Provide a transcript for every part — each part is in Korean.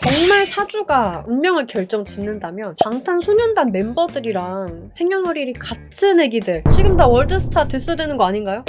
정말 사주가 운명을 결정짓는다면 방탄소년단 멤버들이랑 생년월일이 같은 애기들 지금 다 월드스타 됐어야 되는 거 아닌가요?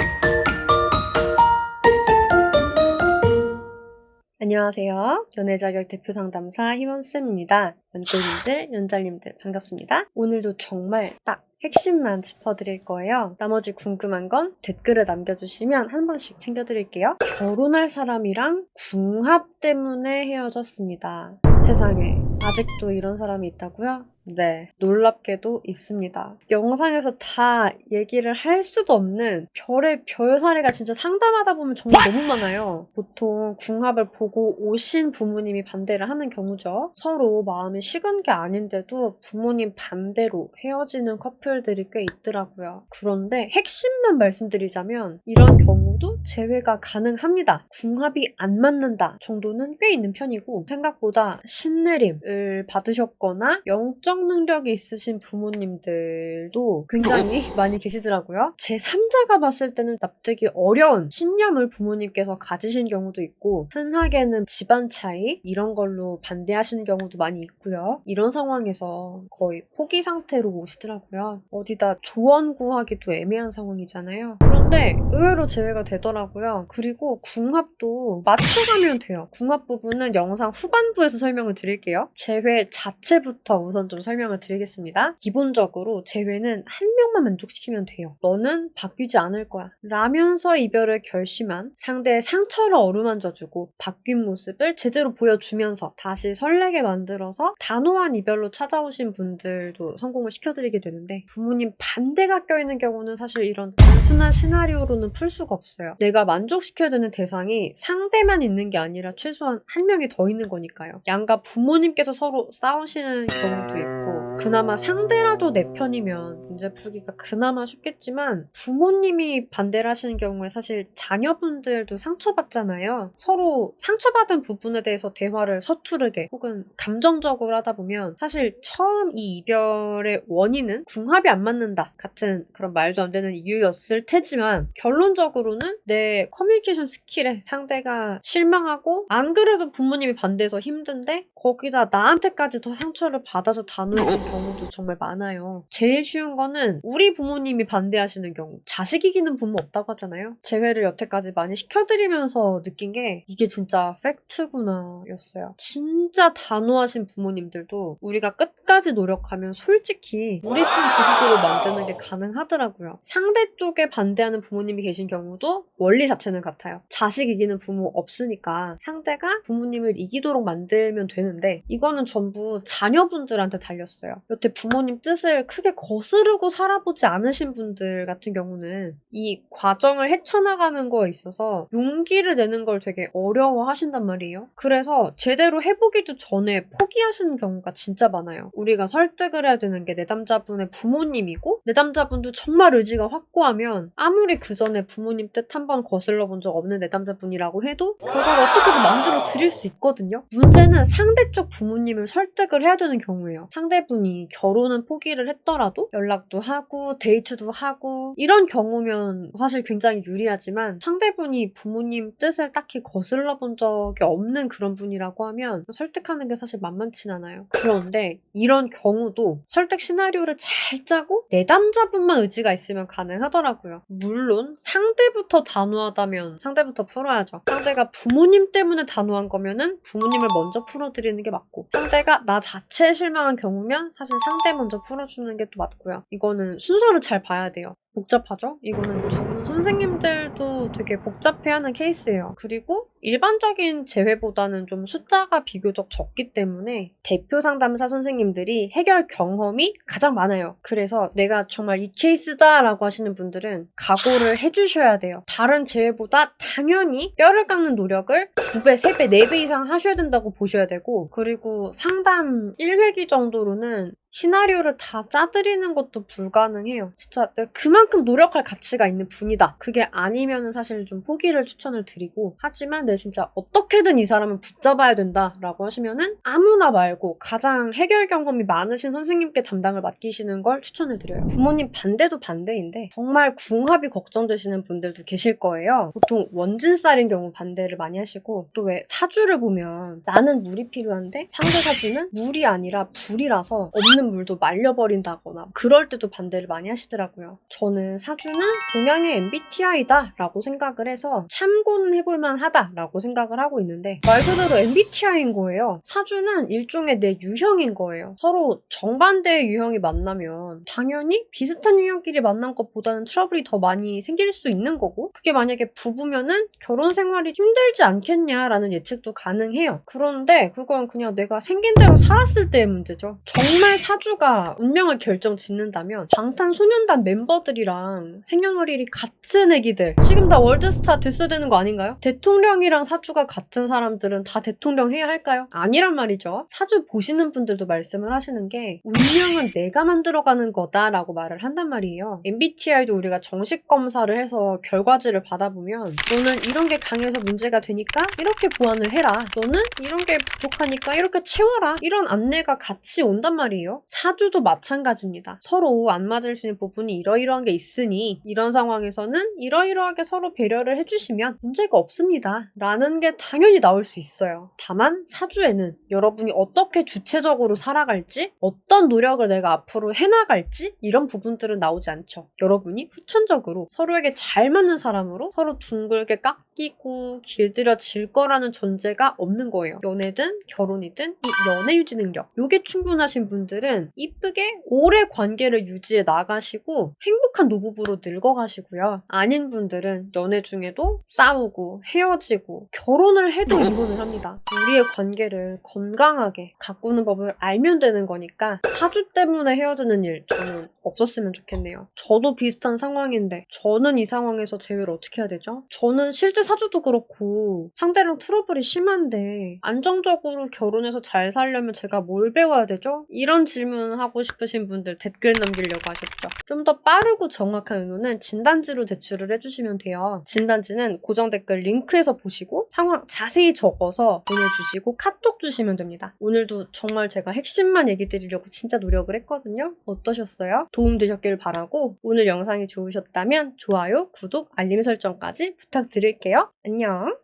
안녕하세요. 연애자격 대표상담사 희원쌤입니다. 연골님들, 연잘님들 반갑습니다. 오늘도 정말 딱 핵심만 짚어드릴 거예요. 나머지 궁금한 건 댓글을 남겨주시면 한 번씩 챙겨드릴게요. 결혼할 사람이랑 궁합 때문에 헤어졌습니다. 세상에 아직도 이런 사람이 있다고요? 네, 놀랍게도 있습니다. 영상에서 다 얘기를 할 수도 없는 별의 별 사례가 진짜 상담하다 보면 정말 너무 많아요. 보통 궁합을 보고 오신 부모님이 반대를 하는 경우죠. 서로 마음이 식은 게 아닌데도 부모님 반대로 헤어지는 커플들이 꽤 있더라고요. 그런데 핵심만 말씀드리자면 이런 경우도 재회가 가능합니다. 궁합이 안 맞는다 정도는 꽤 있는 편이고 생각보다 신내림을 받으셨거나 영적 능력이 있으신 부모님들도 굉장히 많이 계시더라고요. 제 3자가 봤을 때는 납득이 어려운 신념을 부모님께서 가지신 경우도 있고 흔하게는 집안 차이 이런 걸로 반대하시는 경우도 많이 있고요. 이런 상황에서 거의 포기 상태로 오시더라고요. 어디다 조언 구하기도 애매한 상황이잖아요. 그런데 의외로 제외가 되더라고요. 그리고 궁합도 맞춰가면 돼요. 궁합 부분은 영상 후반부에서 설명을 드릴게요. 재회 자체부터 우선 좀 설명을 드리겠습니다. 기본적으로 재회는 한 명만 만족시키면 돼요. 너는 바뀌지 않을 거야. 라면서 이별을 결심한 상대의 상처를 어루만져주고 바뀐 모습을 제대로 보여주면서 다시 설레게 만들어서 단호한 이별로 찾아오신 분들도 성공을 시켜드리게 되는데 부모님 반대가 껴있는 경우는 사실 이런 단순한 시나리오로는 풀 수가 없어요. 내가 만족시켜야 되는 대상이 상대만 있는 게 아니라 최소한 한 명이 더 있는 거니까요. 양가 부모님께서 서로 싸우시는 경우도 있고 그나마 상대라도 내 편이면 문제 풀기가 그나마 쉽겠지만 부모님이 반대를 하시는 경우에 사실 자녀분들도 상처받잖아요. 서로 상처받은 부분에 대해서 대화를 서투르게 혹은 감정적으로 하다 보면 사실 처음 이 이별의 원인은 궁합이 안 맞는다 같은 그런 말도 안 되는 이유였을 테지만 결론적으로는 내 커뮤니케이션 스킬에 상대가 실망하고 안 그래도 부모님이 반대해서 힘든데 거기다 나한테까지 더 상처를 받아서 단호해진 경우도 정말 많아요. 제일 쉬운 거는 우리 부모님이 반대하시는 경우 자식 이기는 부모 없다고 하잖아요. 재회를 여태까지 많이 시켜드리면서 느낀 게 이게 진짜 팩트구나 였어요. 진짜 단호하신 부모님들도 우리가 끝까지 노력하면 솔직히 우리 편 지식으로 만드는 게 가능하더라고요. 상대 쪽에 반대하는 부모님이 계신 경우도 원리 자체는 같아요. 자식 이기는 부모 없으니까 상대가 부모님을 이기도록 만들면 되는데 이거는 전부 자녀분들한테 달렸어요. 여태 부모님 뜻을 크게 거스르고 살아보지 않으신 분들 같은 경우는 이 과정을 헤쳐나가는 거에 있어서 용기를 내는 걸 되게 어려워하신단 말이에요. 그래서 제대로 해보기도 전에 포기하시는 경우가 진짜 많아요. 우리가 설득을 해야 되는 게 내담자분의 부모님이고 내담자분도 정말 의지가 확고하면 아무리 그 전에 부모님 뜻 한번 거슬러 본 적 없는 내담자분이라고 해도 그걸 어떻게든 만들어 드릴 수 있거든요. 문제는 상대 쪽 부모님을 설득을 해야 되는 경우예요. 상대분이 결혼은 포기를 했더라도 연락도 하고 데이트도 하고 이런 경우면 사실 굉장히 유리하지만 상대분이 부모님 뜻을 딱히 거슬러 본 적이 없는 그런 분이라고 하면 설득하는 게 사실 만만치 않아요. 그런데 이런 경우도 설득 시나리오를 잘 짜고 내담자분만 의지가 있으면 가능하더라고요. 물론 상대부터 단호하다면 상대부터 풀어야죠. 상대가 부모님 때문에 단호한 거면은 부모님을 먼저 풀어드리는 게 맞고 상대가 나 자체에 실망한 경우면 사실 상대 먼저 풀어주는 게 또 맞고요. 이거는 순서를 잘 봐야 돼요. 복잡하죠? 이거는 전문 선생님들도 되게 복잡해하는 케이스예요. 그리고 일반적인 재회보다는 좀 숫자가 비교적 적기 때문에 대표 상담사 선생님들이 해결 경험이 가장 많아요. 그래서 내가 정말 이 케이스다 라고 하시는 분들은 각오를 해주셔야 돼요. 다른 재회보다 당연히 뼈를 깎는 노력을 2배, 3배, 4배 이상 하셔야 된다고 보셔야 되고 그리고 상담 1회기 정도로는 시나리오를 다 짜드리는 것도 불가능해요. 진짜 내가 그만큼 노력할 가치가 있는 분이다. 그게 아니면은 사실 좀 포기를 추천을 드리고, 하지만 내 진짜 어떻게든 이 사람을 붙잡아야 된다라고 하시면은 아무나 말고 가장 해결 경험이 많으신 선생님께 담당을 맡기시는 걸 추천을 드려요. 부모님 반대도 반대인데 정말 궁합이 걱정되시는 분들도 계실 거예요. 보통 원진살인 경우 반대를 많이 하시고, 또 왜 사주를 보면 나는 물이 필요한데 상대 사주는 물이 아니라 불이라서 없는 물도 말려버린다거나 그럴 때도 반대를 많이 하시더라고요. 저는 사주는 동양의 MBTI다 라고 생각을 해서 참고는 해볼만 하다라고 생각을 하고 있는데, 말 그대로 MBTI인 거예요. 사주는 일종의 내 유형인 거예요. 서로 정반대의 유형이 만나면 당연히 비슷한 유형끼리 만난 것보다는 트러블이 더 많이 생길 수 있는 거고, 그게 만약에 부부면은 결혼 생활이 힘들지 않겠냐라는 예측도 가능해요. 그런데 그건 그냥 내가 생긴 대로 살았을 때의 문제죠. 정말 사주가 운명을 결정짓는다면 방탄소년단 멤버들이랑 생년월일이 같은 애기들 지금 다 월드스타 됐어야 되는 거 아닌가요? 대통령이랑 사주가 같은 사람들은 다 대통령 해야 할까요? 아니란 말이죠. 사주 보시는 분들도 말씀을 하시는 게 운명은 내가 만들어가는 거다라고 말을 한단 말이에요. MBTI도 우리가 정식 검사를 해서 결과지를 받아보면 너는 이런 게 강해서 문제가 되니까 이렇게 보완을 해라. 너는 이런 게 부족하니까 이렇게 채워라. 이런 안내가 같이 온단 말이에요. 사주도 마찬가지입니다. 서로 안 맞을 수 있는 부분이 이러이러한 게 있으니 이런 상황에서는 이러이러하게 서로 배려를 해주시면 문제가 없습니다. 라는 게 당연히 나올 수 있어요. 다만 사주에는 여러분이 어떻게 주체적으로 살아갈지, 어떤 노력을 내가 앞으로 해나갈지 이런 부분들은 나오지 않죠. 여러분이 후천적으로 서로에게 잘 맞는 사람으로 서로 둥글게 깎이고 길들여질 거라는 존재가 없는 거예요. 연애든 결혼이든 이 연애 유지 능력, 요게 충분하신 분들은 이쁘게 오래 관계를 유지해 나가시고 행복한 노부부로 늙어가시고요. 아닌 분들은 연애 중에도 싸우고 헤어지고 결혼을 해도 이혼을 합니다. 우리의 관계를 건강하게 가꾸는 법을 알면 되는 거니까 사주 때문에 헤어지는 일 저는 없었으면 좋겠네요. 저도 비슷한 상황인데 저는 이 상황에서 제외를 어떻게 해야 되죠? 저는 실제 사주도 그렇고 상대랑 트러블이 심한데 안정적으로 결혼해서 잘 살려면 제가 뭘 배워야 되죠? 이런 질문 하고 싶으신 분들 댓글 남기려고 하셨죠. 좀 더 빠르고 정확한 의논은 진단지로 제출을 해주시면 돼요. 진단지는 고정 댓글 링크에서 보시고 상황 자세히 적어서 보내주시고 카톡 주시면 됩니다. 오늘도 정말 제가 핵심만 얘기 드리려고 진짜 노력을 했거든요. 어떠셨어요? 도움 되셨길 바라고 오늘 영상이 좋으셨다면 좋아요, 구독, 알림 설정까지 부탁드릴게요. 안녕!